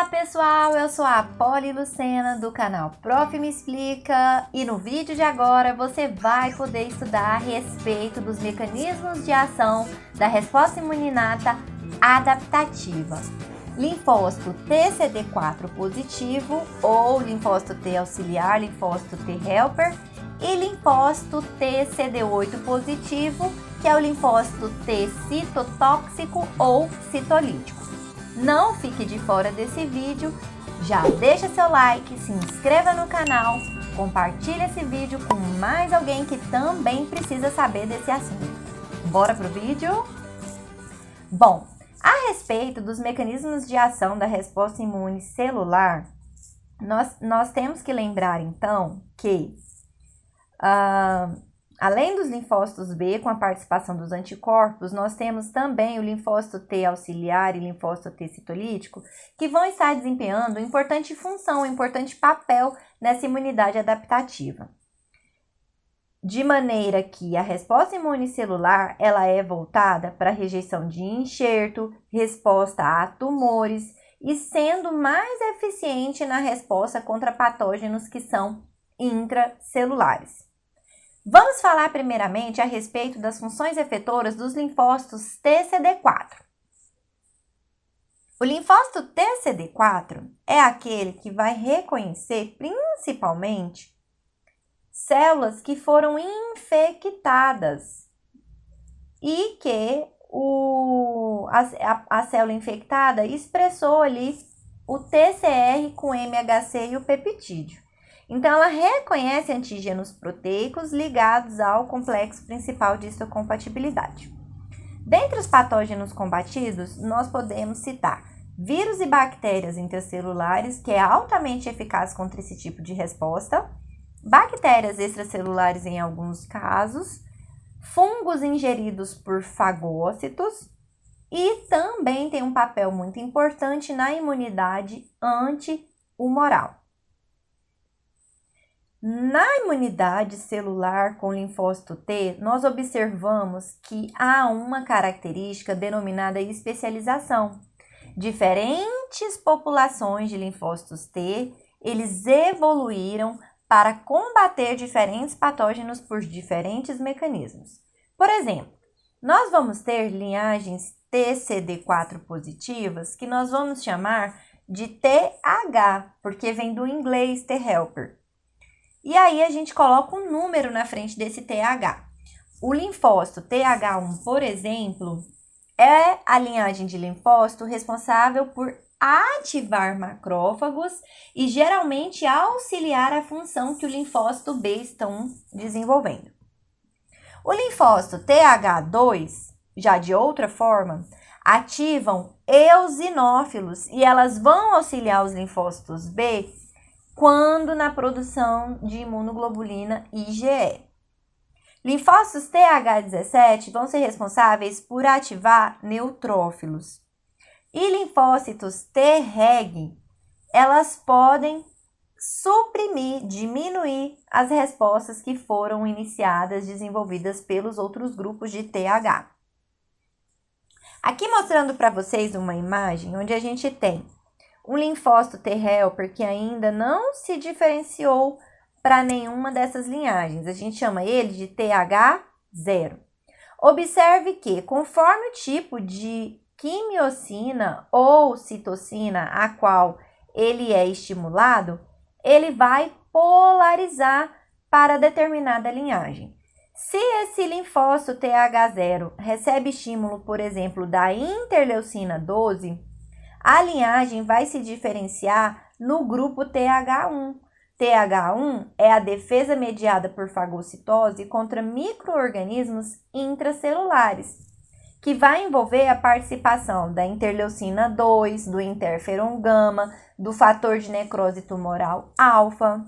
pessoal, eu sou a Poli Lucena do canal Prof. Me Explica e no vídeo de agora você vai poder estudar a respeito dos mecanismos de ação da resposta imunológica adaptativa. Linfócito TCD4 positivo ou linfócito T auxiliar, linfócito T helper e linfócito TCD8 positivo, que é o linfócito T citotóxico ou citolítico. Não fique de fora desse vídeo, já deixa seu like, se inscreva no canal, compartilhe esse vídeo com mais alguém que também precisa saber desse assunto. Bora pro vídeo? Bom, a respeito dos mecanismos de ação da resposta imune celular, nós temos que lembrar então que além dos linfócitos B, com a participação dos anticorpos, nós temos também o linfócito T auxiliar e linfócito T citolítico, que vão estar desempenhando importante função, importante papel nessa imunidade adaptativa. De maneira que a resposta imunicelular, ela é voltada para a rejeição de enxerto, resposta a tumores e sendo mais eficiente na resposta contra patógenos que são intracelulares. Vamos falar primeiramente a respeito das funções efetoras dos linfócitos TCD4. O linfócito TCD4 é aquele que vai reconhecer principalmente células que foram infectadas e que a célula infectada expressou ali o TCR com MHC e o peptídeo. Então, ela reconhece antígenos proteicos ligados ao complexo principal de histocompatibilidade. Dentre os patógenos combatidos, nós podemos citar vírus e bactérias intracelulares, que é altamente eficaz contra esse tipo de resposta, bactérias extracelulares em alguns casos, fungos ingeridos por fagócitos e também tem um papel muito importante na imunidade anti-humoral. Na imunidade celular com linfócito T, nós observamos que há uma característica denominada especialização. Diferentes populações de linfócitos T, eles evoluíram para combater diferentes patógenos por diferentes mecanismos. Por exemplo, nós vamos ter linhagens TCD4 positivas que nós vamos chamar de TH, porque vem do inglês T helper. E aí a gente coloca um número na frente desse TH. O linfócito TH1, por exemplo, é a linhagem de linfócito responsável por ativar macrófagos e geralmente auxiliar a função que o linfócito B estão desenvolvendo. O linfócito TH2, já de outra forma, ativam eosinófilos e elas vão auxiliar os linfócitos B quando na produção de imunoglobulina IgE. Linfócitos TH17 vão ser responsáveis por ativar neutrófilos. E linfócitos Treg, elas podem suprimir, diminuir as respostas que foram iniciadas, desenvolvidas pelos outros grupos de TH. Aqui mostrando para vocês uma imagem onde a gente tem um linfócito T helper que ainda não se diferenciou para nenhuma dessas linhagens. A gente chama ele de TH0. Observe que, conforme o tipo de quimiocina ou citocina a qual ele é estimulado, ele vai polarizar para determinada linhagem. Se esse linfócito TH0 recebe estímulo, por exemplo, da interleucina 12, a linhagem vai se diferenciar no grupo TH1. TH1 é a defesa mediada por fagocitose contra micro-organismos intracelulares, que vai envolver a participação da interleucina 2, do interferon gama, do fator de necrose tumoral alfa.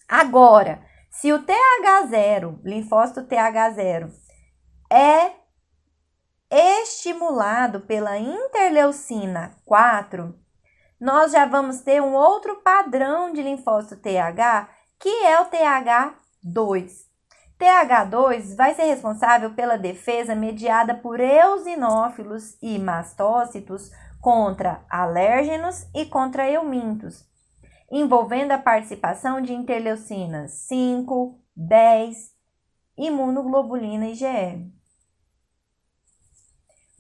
Agora, se o TH0, linfócito TH0, é estimulado pela interleucina 4, nós já vamos ter um outro padrão de linfócito TH, que é o TH2. TH2 vai ser responsável pela defesa mediada por eosinófilos e mastócitos contra alérgenos e contra eumintos, envolvendo a participação de interleucinas 5, 10, imunoglobulina IgE.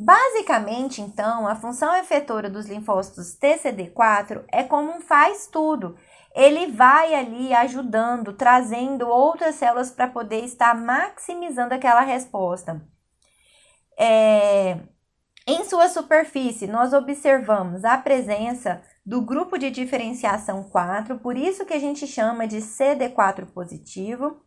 Basicamente, então, a função efetora dos linfócitos TCD4 é como um faz-tudo. Ele vai ali ajudando, trazendo outras células para poder estar maximizando aquela resposta. Em sua superfície, nós observamos a presença do grupo de diferenciação 4, por isso que a gente chama de CD4 positivo,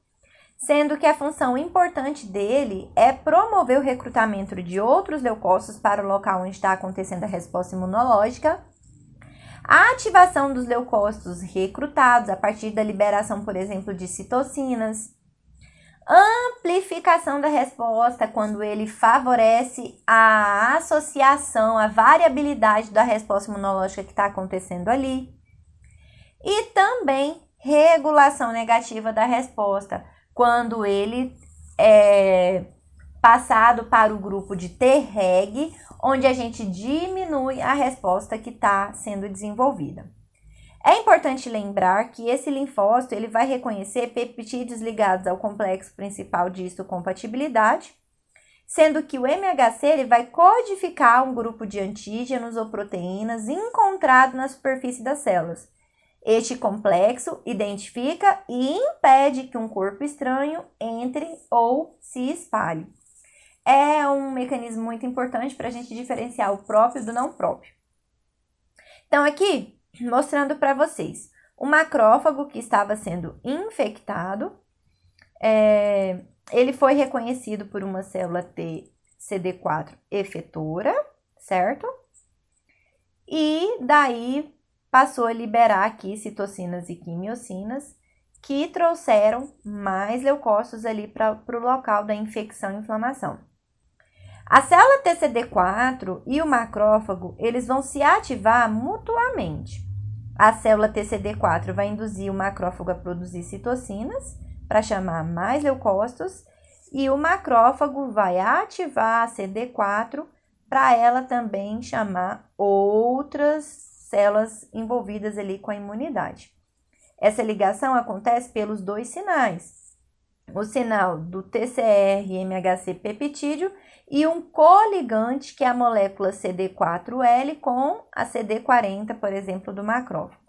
sendo que a função importante dele é promover o recrutamento de outros leucócitos para o local onde está acontecendo a resposta imunológica, a ativação dos leucócitos recrutados a partir da liberação, por exemplo, de citocinas, amplificação da resposta quando ele favorece a associação, a variabilidade da resposta imunológica que está acontecendo ali, e também regulação negativa da resposta, quando ele é passado para o grupo de Treg, onde a gente diminui a resposta que está sendo desenvolvida. É importante lembrar que esse linfócito ele vai reconhecer peptídeos ligados ao complexo principal de histocompatibilidade, sendo que o MHC ele vai codificar um grupo de antígenos ou proteínas encontrado na superfície das células. Este complexo identifica e impede que um corpo estranho entre ou se espalhe. É um mecanismo muito importante para a gente diferenciar o próprio do não próprio. Então, aqui, mostrando para vocês, o macrófago que estava sendo infectado, ele foi reconhecido por uma célula T CD4 efetora, certo? E daí passou a liberar aqui citocinas e quimiocinas que trouxeram mais leucócitos ali para o local da infecção e inflamação. A célula TCD4 e o macrófago, eles vão se ativar mutuamente. A célula TCD4 vai induzir o macrófago a produzir citocinas para chamar mais leucócitos e o macrófago vai ativar a CD4 para ela também chamar outras células envolvidas ali com a imunidade. Essa ligação acontece pelos dois sinais. O sinal do TCR-MHC peptídeo e um coligante, que é a molécula CD4L com a CD40, por exemplo, do macrófago.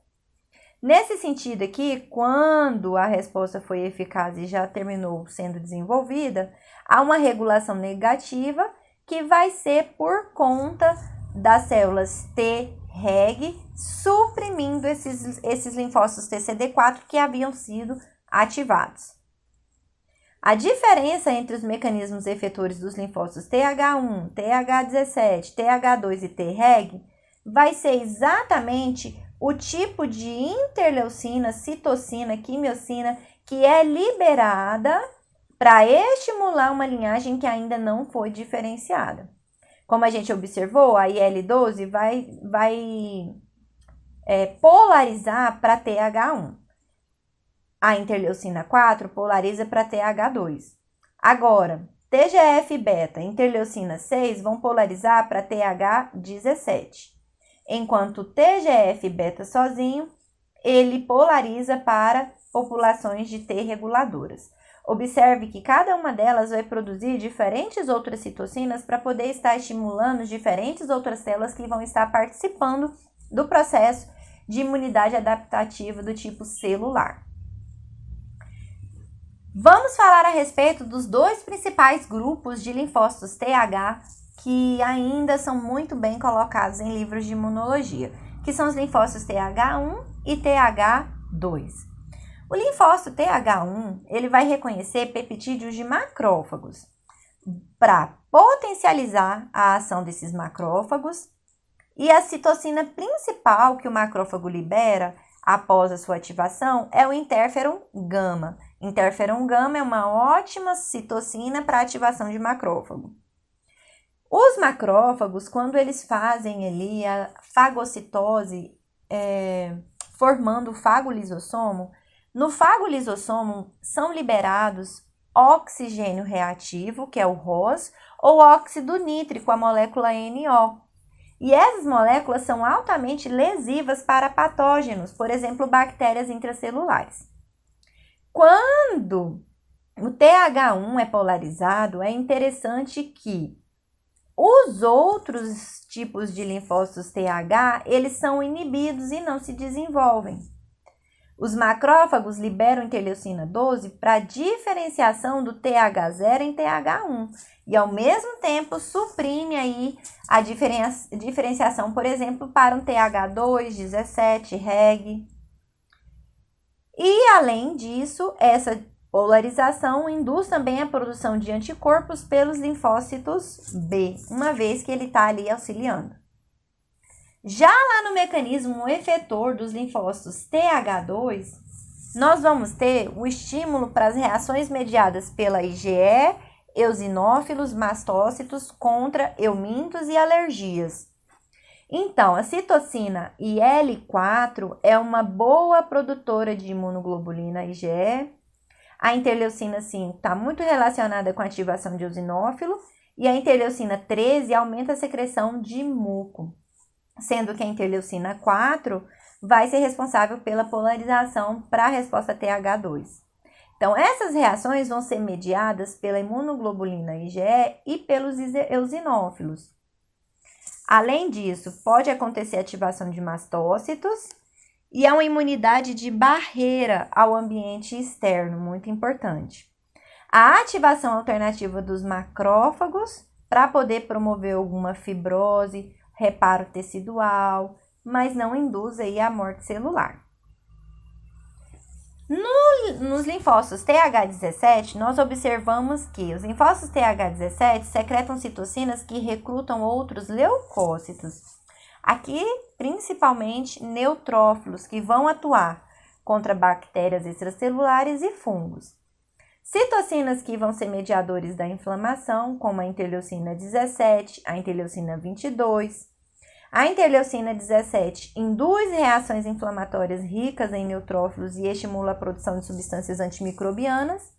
Nesse sentido aqui, quando a resposta foi eficaz e já terminou sendo desenvolvida, há uma regulação negativa que vai ser por conta das células Treg, suprimindo esses linfócitos TCD4 que haviam sido ativados. A diferença entre os mecanismos efetores dos linfócitos TH1, TH17, TH2 e Treg vai ser exatamente o tipo de interleucina, citocina, quimiocina que é liberada para estimular uma linhagem que ainda não foi diferenciada. Como a gente observou, a IL-12 vai polarizar para TH1. A interleucina 4 polariza para TH2. Agora, TGF-beta e interleucina 6 vão polarizar para TH17. Enquanto o TGF-beta sozinho, ele polariza para populações de T reguladoras. Observe que cada uma delas vai produzir diferentes outras citocinas para poder estar estimulando diferentes outras células que vão estar participando do processo de imunidade adaptativa do tipo celular. Vamos falar a respeito dos dois principais grupos de linfócitos TH que ainda são muito bem colocados em livros de imunologia, que são os linfócitos TH1 e TH2. O linfócito TH1, ele vai reconhecer peptídeos de macrófagos para potencializar a ação desses macrófagos, e a citocina principal que o macrófago libera após a sua ativação é o interferon gama. Interferon gama é uma ótima citocina para ativação de macrófago. Os macrófagos, quando eles fazem ali a fagocitose, formando o fagolisossomo, no fagolisossomo são liberados oxigênio reativo, que é o ROS, ou óxido nítrico, a molécula NO. E essas moléculas são altamente lesivas para patógenos, por exemplo, bactérias intracelulares. Quando o TH1 é polarizado, é interessante que os outros tipos de linfócitos TH, eles são inibidos e não se desenvolvem. Os macrófagos liberam interleucina 12 para diferenciação do TH0 em TH1 e, ao mesmo tempo, suprime aí a diferenciação, por exemplo, para um TH2, 17, REG. E, além disso, essa polarização induz também a produção de anticorpos pelos linfócitos B, uma vez que ele está ali auxiliando. Já lá no mecanismo efetor dos linfócitos TH2, nós vamos ter o estímulo para as reações mediadas pela IgE, eosinófilos, mastócitos contra eumintos e alergias. Então, a citocina IL-4 é uma boa produtora de imunoglobulina IgE. A interleucina 5 está muito relacionada com a ativação de eosinófilo e a interleucina 13 aumenta a secreção de muco, sendo que a interleucina 4 vai ser responsável pela polarização para a resposta TH2. Então, essas reações vão ser mediadas pela imunoglobulina IgE e pelos eosinófilos. Além disso, pode acontecer ativação de mastócitos e há uma imunidade de barreira ao ambiente externo, muito importante. A ativação alternativa dos macrófagos para poder promover alguma fibrose, reparo tecidual, mas não induz aí a morte celular. Nos linfócitos TH17, nós observamos que os linfócitos TH17 secretam citocinas que recrutam outros leucócitos. Aqui, principalmente, neutrófilos, que vão atuar contra bactérias extracelulares e fungos. Citocinas que vão ser mediadores da inflamação, como a interleucina 17, a interleucina 22. A interleucina 17 induz reações inflamatórias ricas em neutrófilos e estimula a produção de substâncias antimicrobianas.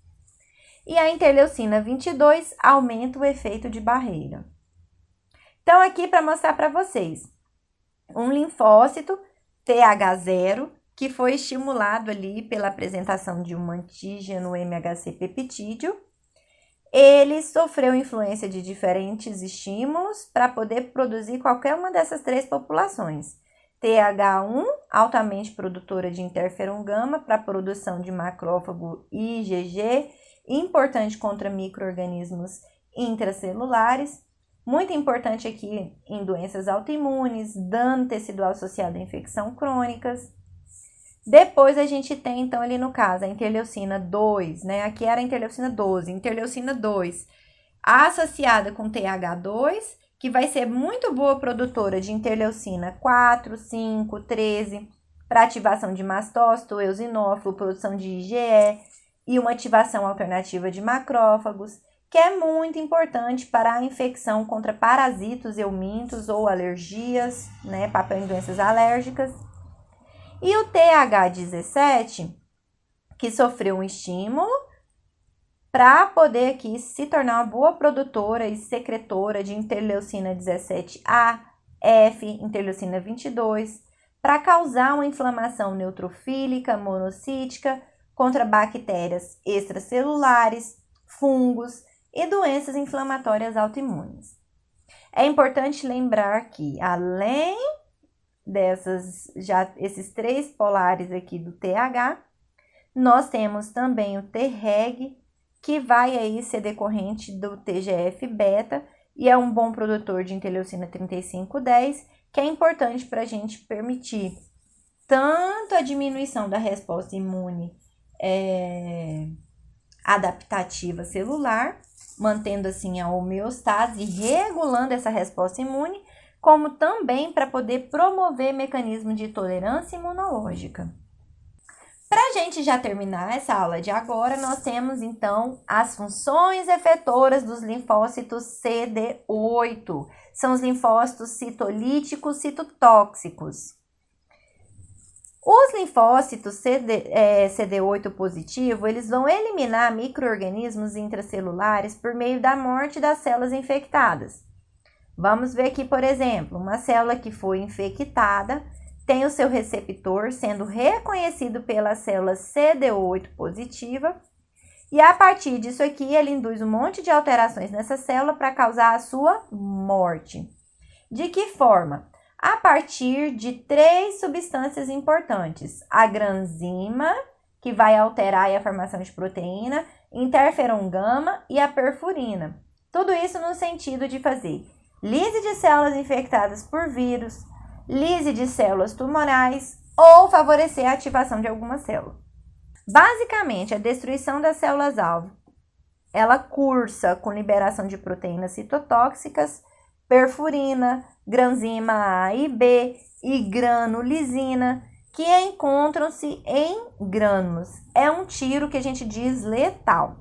E a interleucina 22 aumenta o efeito de barreira. Então, aqui para mostrar para vocês, um linfócito TH0 que foi estimulado ali pela apresentação de um antígeno MHC peptídeo. Ele sofreu influência de diferentes estímulos para poder produzir qualquer uma dessas três populações. TH1, altamente produtora de interferon gama para produção de macrófago e IgG, importante contra micro-organismos intracelulares, muito importante aqui em doenças autoimunes, dano tecidual associado a infecção crônicas. Depois a gente tem, então, ali no caso, a interleucina 2, né? Aqui era a interleucina 12, interleucina 2, associada com TH2, que vai ser muito boa produtora de interleucina 4, 5, 13, para ativação de mastócito, eosinófilo, produção de IgE e uma ativação alternativa de macrófagos, que é muito importante para a infecção contra parasitos, eumintos ou alergias, né? Papel em doenças alérgicas. E o TH17, que sofreu um estímulo para poder aqui se tornar uma boa produtora e secretora de interleucina 17A, F, interleucina 22, para causar uma inflamação neutrofílica, monocítica, contra bactérias extracelulares, fungos e doenças inflamatórias autoimunes. É importante lembrar que, além esses três polares aqui do TH, nós temos também o Treg, que vai aí ser decorrente do TGF-beta e é um bom produtor de interleucina 35-10, que é importante para a gente permitir tanto a diminuição da resposta imune adaptativa celular, mantendo assim a homeostase e regulando essa resposta imune, como também para poder promover mecanismo de tolerância imunológica. Para a gente já terminar essa aula de agora, nós temos então as funções efetoras dos linfócitos CD8. São os linfócitos citolíticos citotóxicos. Os linfócitos CD8 positivo, eles vão eliminar micro-organismos intracelulares por meio da morte das células infectadas. Vamos ver aqui, por exemplo, uma célula que foi infectada tem o seu receptor sendo reconhecido pela célula CD8 positiva e a partir disso aqui ele induz um monte de alterações nessa célula para causar a sua morte. De que forma? A partir de 3 substâncias importantes: a granzima, que vai alterar a formação de proteína, interferon gama e a perfurina. Tudo isso no sentido de fazer lise de células infectadas por vírus, lise de células tumorais ou favorecer a ativação de alguma célula. Basicamente, a destruição das células-alvo, ela cursa com liberação de proteínas citotóxicas, perfurina, granzima A e B e granulisina, que encontram-se em grânulos. É um tiro que a gente diz letal.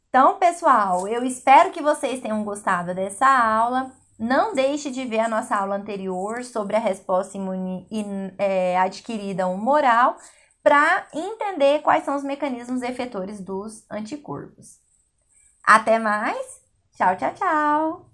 Então, pessoal, eu espero que vocês tenham gostado dessa aula. Não deixe de ver a nossa aula anterior sobre a resposta imune adquirida humoral para entender quais são os mecanismos efetores dos anticorpos. Até mais! Tchau, tchau, tchau!